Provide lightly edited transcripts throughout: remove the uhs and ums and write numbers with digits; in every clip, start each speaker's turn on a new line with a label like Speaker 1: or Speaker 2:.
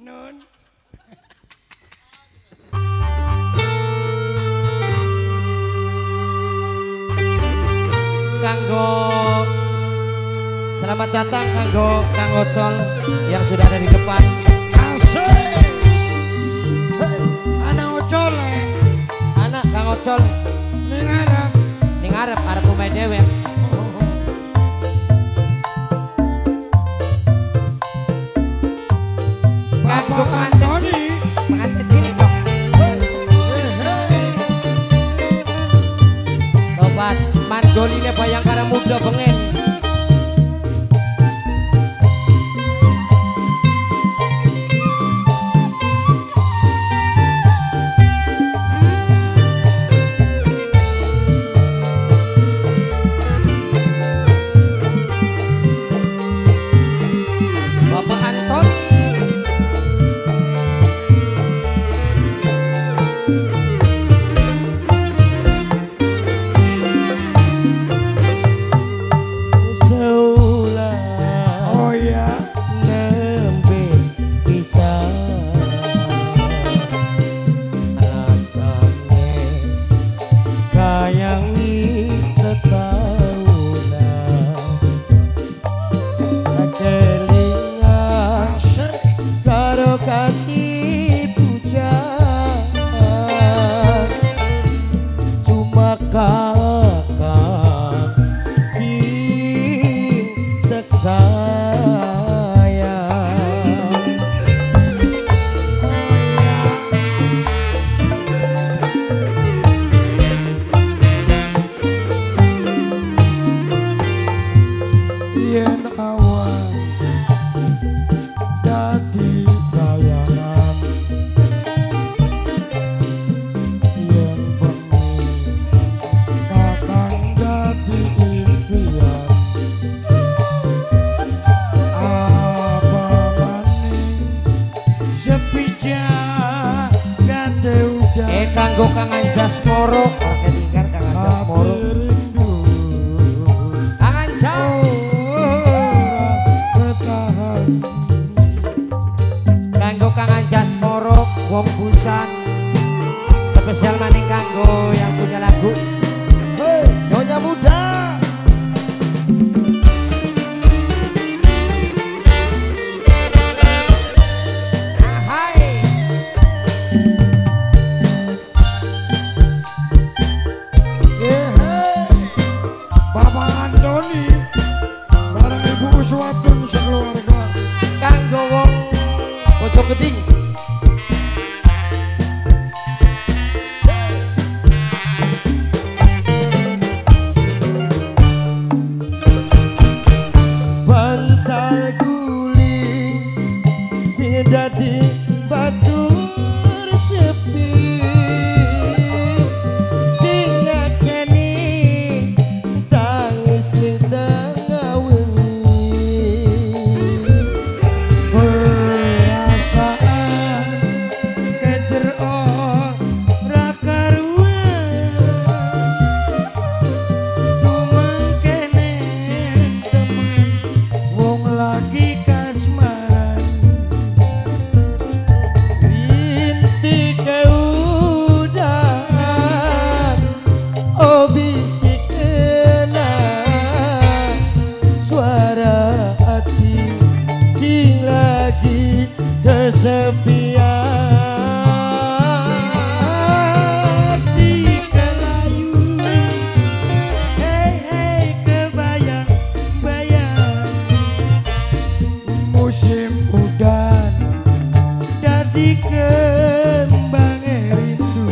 Speaker 1: Nun.
Speaker 2: Kanggo selamat datang kanggo Kang Ocol yang sudah ada di depan.
Speaker 1: Asik. Anak Ocol.
Speaker 2: Anak Kang Ocol ning arep pemain dewek. Kanggo
Speaker 1: Antoni
Speaker 2: pengantin cilik dong. Tobat mandoline Bayangkara Muda Bengen. Bapak Antoni kasih puja cuma kakak sing tak sayang.
Speaker 1: yen awan dadi bayangan yen bengi kakang dadi impian apa maning sepi jagat udah
Speaker 2: kanggo Kang Anjas Moro oke tinggal Kang Anjas Moro Kang Anjas kanggo Kang Anjas Moro wong Busan spesial maning kanggo yang punya lagu Nyonya Muda. Hai
Speaker 1: Bapak Antoni bareng Ibu Uswatun sekeluarga
Speaker 2: kanggo wong Pojok Geding. Bantal guling sing dadi batur sepi sing ngakeni tangis ning tengah wengi.
Speaker 1: perasaan kejer ora karuan dumangkene temen wong lagi kasmaran
Speaker 2: Rintik keudan oh bisik kena suara hati sing lagi kesepian.
Speaker 1: di kelayu hei kebayang-bayang musim udan dadi kembang rindu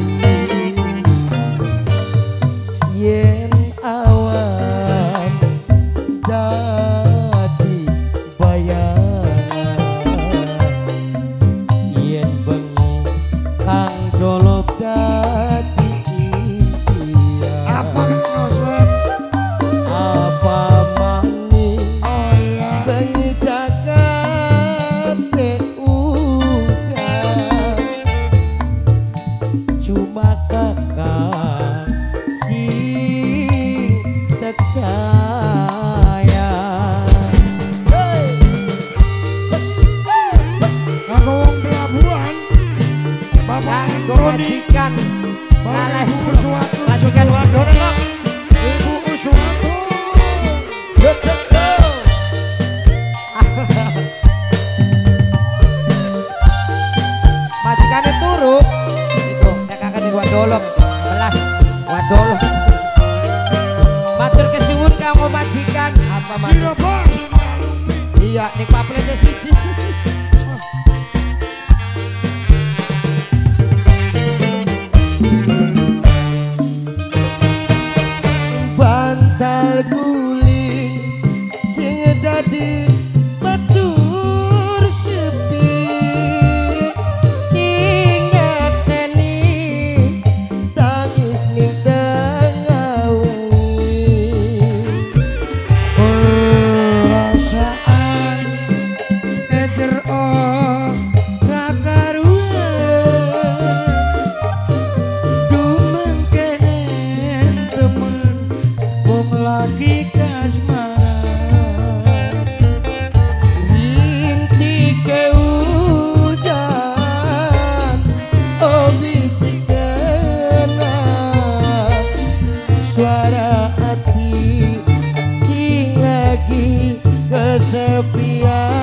Speaker 2: Yen awan dadi bayangan yen bengi kang jolop dadi impian.
Speaker 1: apa nosep
Speaker 2: Apa maning
Speaker 1: oh ya
Speaker 2: bengi jagat udan kanggo majikan kalih majikan wadon kok
Speaker 1: Ibu Uswatu.
Speaker 2: majikane turu itu nekakan di wadolong belas wadolong matur kesuwun kanggo majikan apa mas
Speaker 1: Siapa?
Speaker 2: iya ning paplete siji bantal guling sing dadi batur sepi sing nyakseni tangis ning tengah wengi
Speaker 1: Perasaan eder kakaruan dumengkenen temen wong lagi kasmaran
Speaker 2: rintike hujan oh bisikena suara hati sing lagi kesepian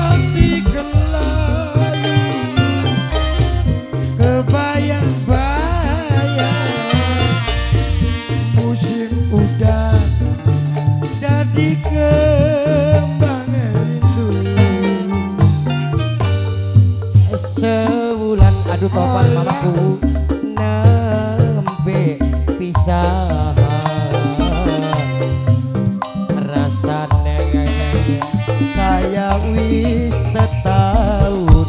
Speaker 1: hati kelayu kebayang-bayang musim udan dadi kembang rindu
Speaker 2: sebulan aduh topan mamaku nembe pisahan rasane kaya wis setahun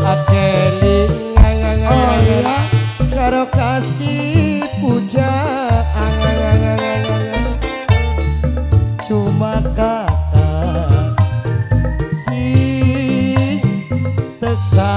Speaker 2: akeling
Speaker 1: oh iya
Speaker 2: karo kasih pujaan cuma kata si teksa